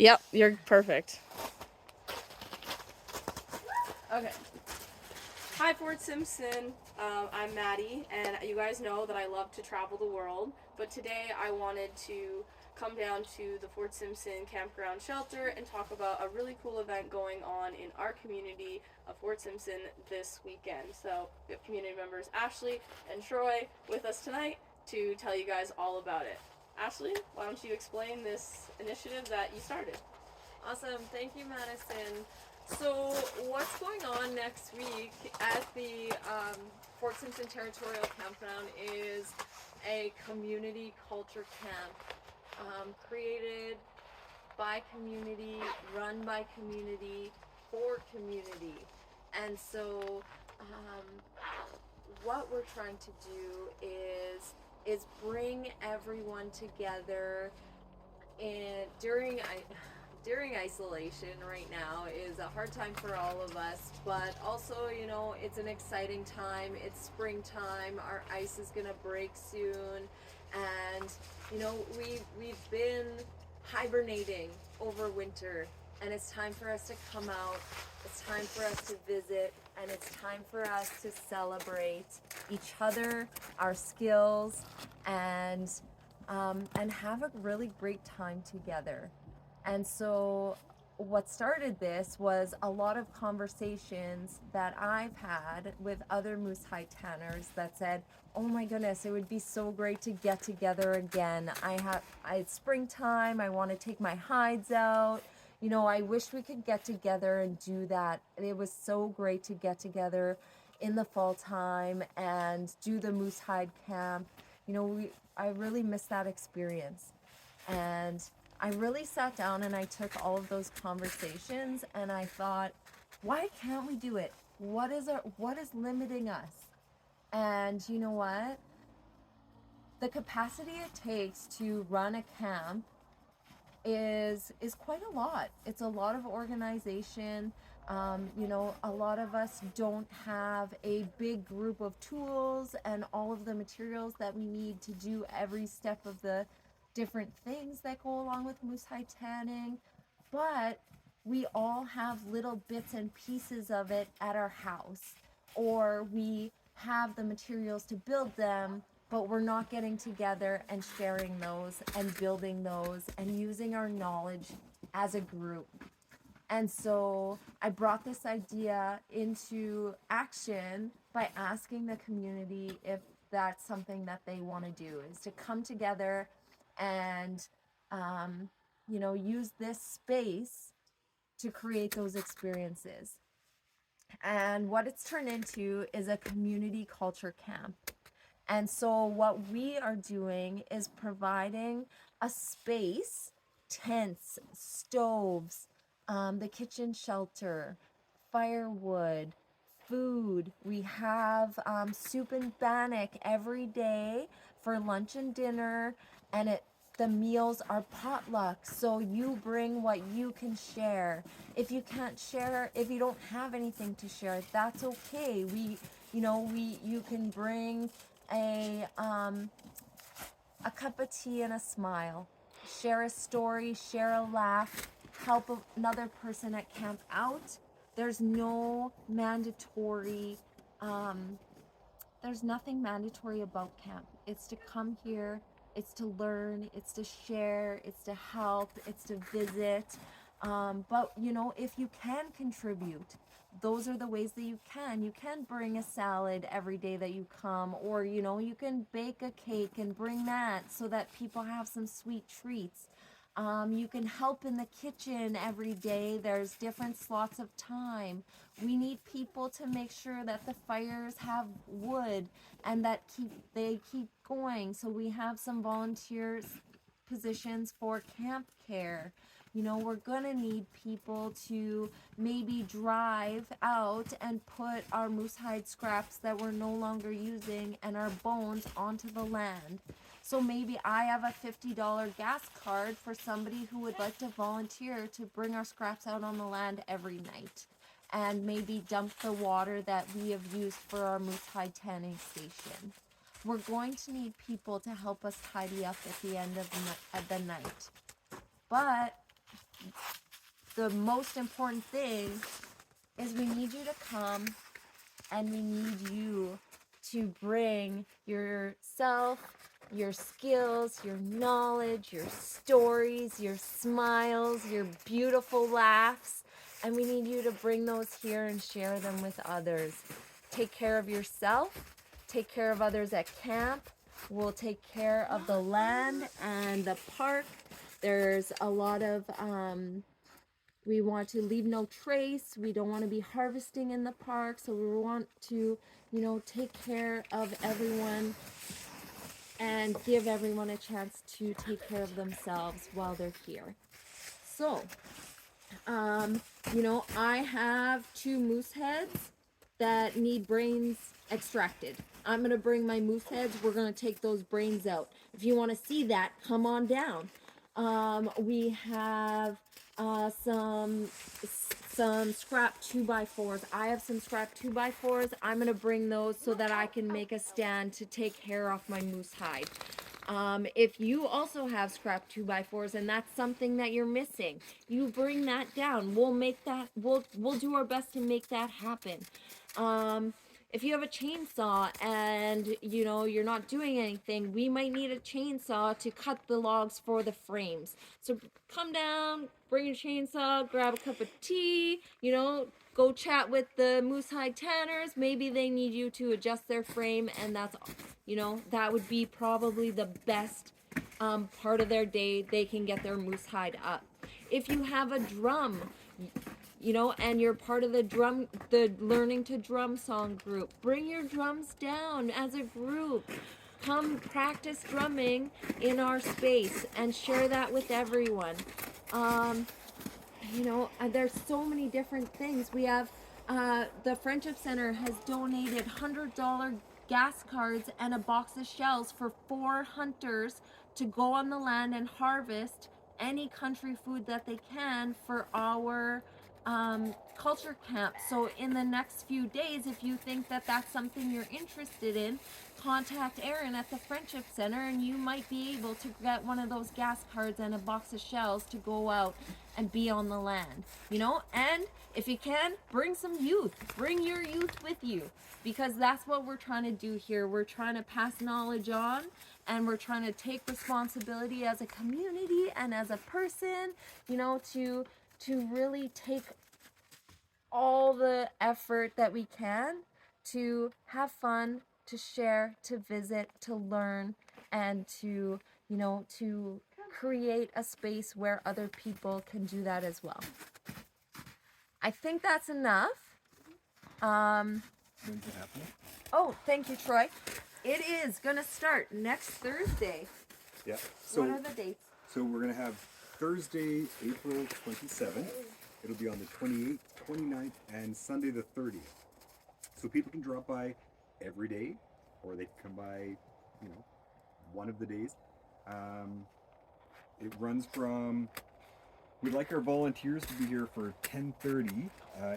Yep, you're perfect. Okay. Hi, Fort Simpson. I'm Maddie, and you guys know that I love to travel the world. But today I wanted to come down to the Fort Simpson Campground Shelter and talk about a really cool event going on in our community of Fort Simpson this weekend. So we have community members Ashley and Troy with us tonight to tell you guys all about it. Ashley, why don't you explain this initiative that you started? Awesome. Thank you, Madison. So, what's going on next week at the Fort Simpson Territorial Campground is a community culture camp created by community, run by community, for community. And so, what we're trying to do is bring everyone together and during isolation right now is a hard time for all of us, but also, it's an exciting time. It's springtime. Our ice is going to break soon. And, we've been hibernating over winter, and it's time for us to come out. It's time for us to visit, and it's time for us to celebrate each other, our skills, and have a really great time together. And so what started this was a lot of conversations that I've had with other Moose High tanners that said, "Oh my goodness, it would be so great to get together again. It's springtime. I want to take my hides out. I wish we could get together and do that. It was so great to get together in the fall time and do the moose hide camp. I really miss that experience." And I really sat down and I took all of those conversations and I thought, why can't we do it? What is limiting us? And you know what? The capacity it takes to run a camp is quite a lot. It's a lot of organization. A lot of us don't have a big group of tools and all of the materials that we need to do every step of the different things that go along with moose hide tanning, but we all have little bits and pieces of it at our house, or we have the materials to build them, but we're not getting together and sharing those and building those and using our knowledge as a group. And so I brought this idea into action by asking the community if that's something that they want to do, is to come together and use this space to create those experiences. And what it's turned into is a community culture camp. And so what we are doing is providing a space, tents, stoves, the kitchen shelter, firewood, food. We have soup and bannock every day for lunch and dinner, and the meals are potluck, so you bring what you can share. If you can't share, if you don't have anything to share, that's okay. You can bring a cup of tea and a smile, share a story, share a laugh, help another person at camp out. There's no mandatory there's nothing mandatory about camp. It's to come here, it's to learn, it's to share, it's to help, it's to visit. But if you can contribute, those are the ways that you can. You can bring a salad every day that you come, or you can bake a cake and bring that so that people have some sweet treats. You can help in the kitchen every day. There's different slots of time. We need people to make sure that the fires have wood and that they keep going. So we have some volunteers positions for camp care. We're gonna need people to maybe drive out and put our moose hide scraps that we're no longer using and our bones onto the land. So maybe I have a $50 gas card for somebody who would like to volunteer to bring our scraps out on the land every night and maybe dump the water that we have used for our moose hide tanning station. We're going to need people to help us tidy up at the end of the night. But the most important thing is we need you to come, and we need you to bring yourself, your skills, your knowledge, your stories, your smiles, your beautiful laughs, and we need you to bring those here and share them with others. Take care of yourself, take care of others at camp. We'll take care of the land and the park. There's a lot of we want to leave no trace. We don't want to be harvesting in the park, so we want to, take care of everyone and give everyone a chance to take care of themselves while they're here. So, I have 2 moose heads that need brains extracted. I'm going to bring my moose heads. We're going to take those brains out. If you want to see that, come on down. We have some scrap 2x4s. I have some scrap 2x4s. I'm going to bring those so that I can make a stand to take hair off my moose hide. If you also have scrap 2x4s and that's something that you're missing, you bring that down. We'll do our best to make that happen. If you have a chainsaw and you're not doing anything, we might need a chainsaw to cut the logs for the frames. So come down, bring your chainsaw, grab a cup of tea, go chat with the moose hide tanners. Maybe they need you to adjust their frame, and that would be probably the best part of their day. They can get their moose hide up. If you have a drum, and you're part of the Learning to Drum song group, bring your drums down as a group. Come practice drumming in our space and share that with everyone. There's so many different things. We have the Friendship Center has donated $100 gas cards and a box of shells for 4 hunters to go on the land and harvest any country food that they can for our culture camp. So in the next few days, if you think that that's something you're interested in, contact Erin at the Friendship Center and you might be able to get one of those gas cards and a box of shells to go out and be on the land. And if you can, bring some youth. Bring your youth with you, because that's what we're trying to do here. We're trying to pass knowledge on, and we're trying to take responsibility as a community and as a person, to really take all the effort that we can to have fun, to share, to visit, to learn, and to create a space where other people can do that as well. I think that's enough. When's it happening? Oh, thank you, Troy. It is going to start next Thursday. Yeah. What are the dates? So we're going to have Thursday, April 27th. It'll be on the 28th, 29th, and Sunday the 30th. So people can drop by every day, or they can come by, one of the days. It runs from, we'd like our volunteers to be here for 10:30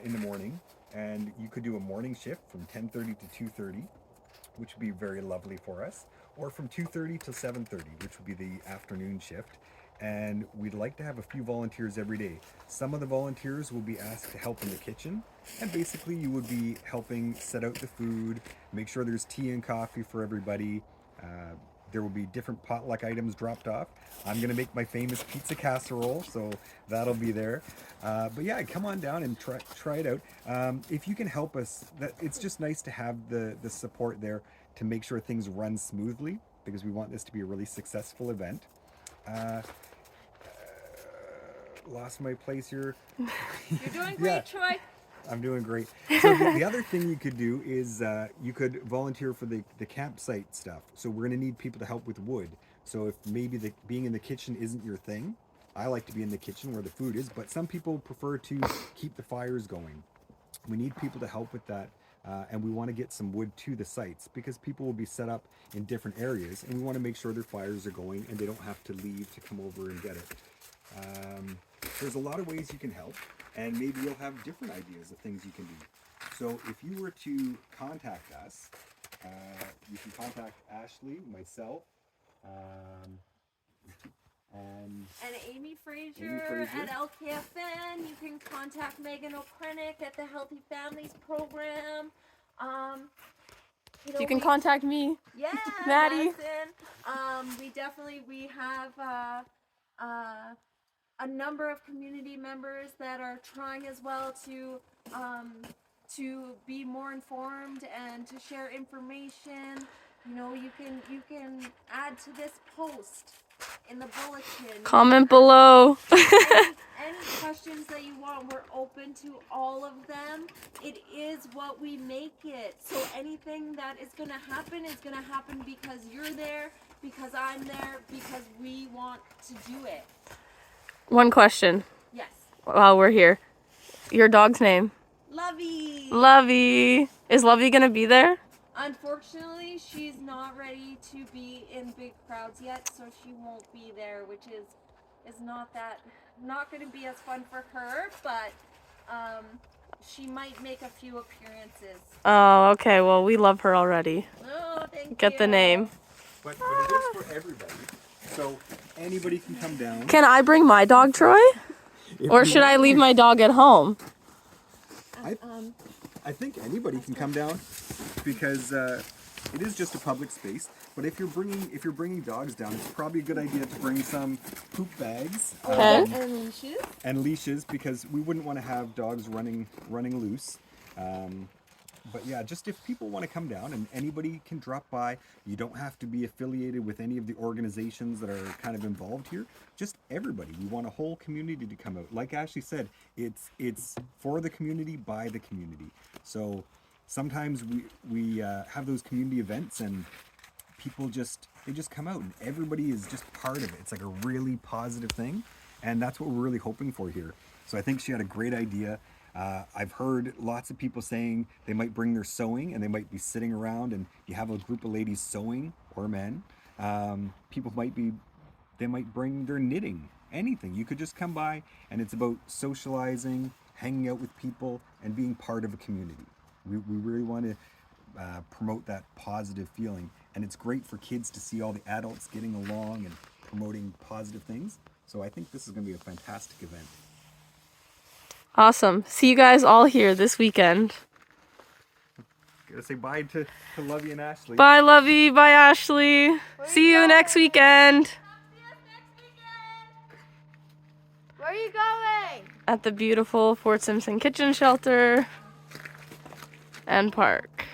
in the morning, and you could do a morning shift from 10:30 to 2:30, which would be very lovely for us, or from 2:30 to 7:30, which would be the afternoon shift. And we'd like to have a few volunteers every day. Some of the volunteers will be asked to help in the kitchen, and basically you would be helping set out the food, make sure there's tea and coffee for everybody. There will be different potluck items dropped off. I'm gonna make my famous pizza casserole, so that'll be there. But yeah, come on down and try it out. If you can help us, it's just nice to have the support there to make sure things run smoothly, because we want this to be a really successful event. Lost my place here. You're doing great, Yeah. Troy. I'm doing great. So the other thing you could do is you could volunteer for the campsite stuff. So we're going to need people to help with wood. So if maybe being in the kitchen isn't your thing, I like to be in the kitchen where the food is, but some people prefer to keep the fires going. We need people to help with that. And we want to get some wood to the sites, because people will be set up in different areas, and we want to make sure their fires are going and they don't have to leave to come over and get it. There's a lot of ways you can help, and maybe you'll have different ideas of things you can do. So if you were to contact us, you can contact Ashley, myself, And Amy Fraser at LKFN. You can contact Megan O'Krenick at the Healthy Families Program. You can contact me. Yeah, Maddie. We have a number of community members that are trying as well to be more informed and to share information. You know, you can add to this post in the bulletin. Comment below. Any questions that you want, we're open to all of them. It is what we make it. So anything that is going to happen because you're there, because I'm there, because we want to do it. One question Yes. while we're here. Your dog's name? Lovey. Lovey. Is Lovey gonna be there? Unfortunately, she's not ready to be in big crowds yet, so she won't be there, which is not going to be as fun for her, but she might make a few appearances. Oh, okay. Well, we love her already. Oh, thank you. Get the name. but it is for everybody. So anybody can come down. Can I bring my dog, Troy? If Or you should I want. leave my dog at home? I think anybody can come down because it is just a public space. But if you're bringing dogs down, it's probably a good idea to bring some poop bags Okay. And leashes? and leashes because we wouldn't want to have dogs running loose. But yeah, just if people want to come down and anybody can drop by, you don't have to be affiliated with any of the organizations that are kind of involved here. Just everybody. We want a whole community to come out. Like Ashley said, it's for the community by the community. So sometimes we have those community events and people just come out and everybody is just part of it. It's like a really positive thing, and that's what we're really hoping for here. So I think she had a great idea. I've heard lots of people saying they might bring their sewing and they might be sitting around and you have a group of ladies sewing or men. People might bring their knitting, anything. You could just come by and it's about socializing, hanging out with people and being part of a community. We really want to promote that positive feeling, and it's great for kids to see all the adults getting along and promoting positive things. So I think this is going to be a fantastic event. Awesome. See you guys all here this weekend. Gotta say bye to Lovey and Ashley. Bye, Lovey. Bye, Ashley. See you next weekend Where are you going? at the beautiful Fort Simpson Kitchen Shelter and Park.